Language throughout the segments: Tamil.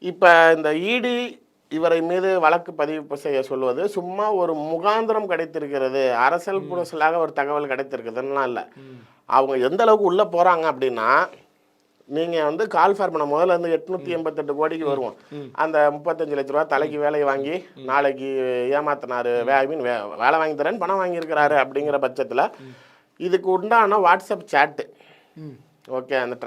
இப்போ இந்த இடி இவரை மீது வழக்கு பதிவு செய்ய சொல்வது சும்மா ஒரு முகாந்திரம் கிடைத்திருக்கிறது, அரசல் புரசலாக ஒரு தகவல் கிடைத்திருக்குதுன்னா இல்லை. அவங்க எந்த அளவுக்கு உள்ளே போகிறாங்க அப்படின்னா, நீங்கள் வந்து கால் ஃபார் பண்ண முதல்ல இருந்து 888 கோடிக்கு வருவோம். அந்த 35 லட்ச ரூபா தலைக்கு வேலையை வாங்கி நாளைக்கு ஏமாத்தினாரு, ஐ மீன் வேலை வாங்கி தரேன்னு பணம் வாங்கியிருக்கிறாரு. அப்படிங்கிற பட்சத்தில் இதுக்கு உண்டான வாட்ஸ்அப் சேட்டு, ஓகே, அந்த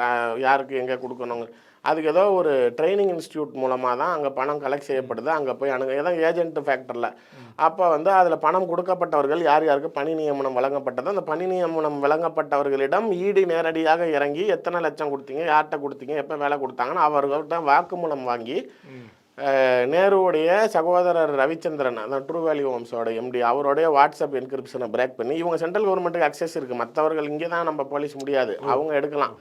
யாருக்கு எங்கே கொடுக்கணுங்க, அதுக்கு ஏதோ ஒரு ட்ரைனிங் இன்ஸ்டியூட் மூலமாக தான் அங்கே பணம் கலெக்ட் செய்யப்படுது. அங்கே போய் ஏதோ ஏஜென்ட் ஃபேக்டரில் அப்போ வந்து அதில் பணம் கொடுக்கப்பட்டவர்கள் யார் யாருக்கு பணி நியமனம் வழங்கப்பட்டது, அந்த பணி நியமனம் வழங்கப்பட்டவர்களிடம் இடி நேரடியாக இறங்கி எத்தனை லட்சம் கொடுத்தீங்க, யார்கிட்ட கொடுத்தீங்க, எப்போ வேலை கொடுத்தாங்கன்னு அவர்கள்ட்ட வாக்குமூலம் வாங்கி நேருவுடைய சகோதரர் ரவிச்சந்திரன், அந்த ட்ரூ வேல்யூ ஹோம்ஸோட எம்டி, அவருடைய வாட்ஸ்அப் என்கிரிப்ஷனை பிரேக் பண்ணி இவங்க சென்ட்ரல் கவர்மெண்ட்டுக்கு அக்சஸ் இருக்குது, மற்றவர்கள் இங்கே தான் நம்ம போலீஸ் முடியாது, அவங்க எடுக்கலாம்.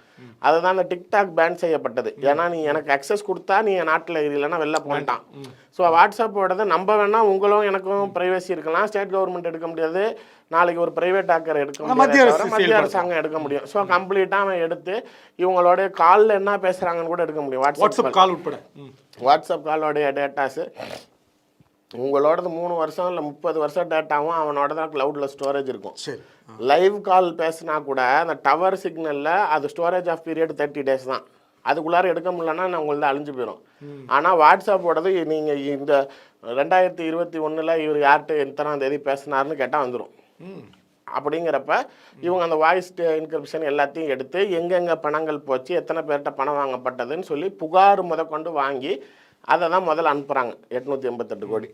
அதுதான் அந்த டிக்டாக் பேன் செய்யப்பட்டது. ஏன்னா நீ எனக்கு அக்சஸ் கொடுத்தா நீ என் நாட்டில் இல்லைன்னா வெளில போயிட்டான். ஸோ வாட்ஸ்அப்போடது நம்ம வேணால் உங்களும் எனக்கும் ப்ரைவசி இருக்கலாம், ஸ்டேட் கவர்மெண்ட் எடுக்க முடியாது, நாளைக்கு ஒரு ப்ரைவேட் ஆக்கர் எடுக்க முடியாது, மத்திய அரசாங்கம் எடுக்க முடியும். ஸோ கம்ப்ளீட்டாக அவன் எடுத்து இவங்களுடைய காலில் என்ன பேசுகிறாங்கன்னு கூட எடுக்க முடியும். வாட்ஸ்அப் கால் உட்பட வாட்ஸ்அப் காலோடைய டேட்டாஸு உங்களோடது 3 வருஷம் இல்லை 30 வருஷம் டேட்டாவும் அவனோட தான் க்ளவுடில் ஸ்டோரேஜ் இருக்கும். லைவ் கால் பேசினா கூட அந்த டவர் சிக்னலில் அது ஸ்டோரேஜ் ஆஃப் பீரியட் 30 days தான். அதுக்குள்ளார எடுக்க முடியலன்னா நான் உங்களது அழிஞ்சு போயிடும். ஆனால் வாட்ஸ்அப்போடது நீங்கள் இந்த 2021 இவர் யார்கிட்ட எத்தனாம் தேதி பேசினார்னு கேட்டால் வந்துடும். அப்படிங்கிறப்ப இவங்க அந்த வாய்ஸ் இன்கிரிப்ஷன் எல்லாத்தையும் எடுத்து எங்கெங்கே பணங்கள் போச்சு, எத்தனை பேர்கிட்ட பணம் வாங்கப்பட்டதுன்னு சொல்லி புகார் முதற்கொண்டு வாங்கி அதை தான் முதல்ல அனுப்புகிறாங்க. 888 கோடி.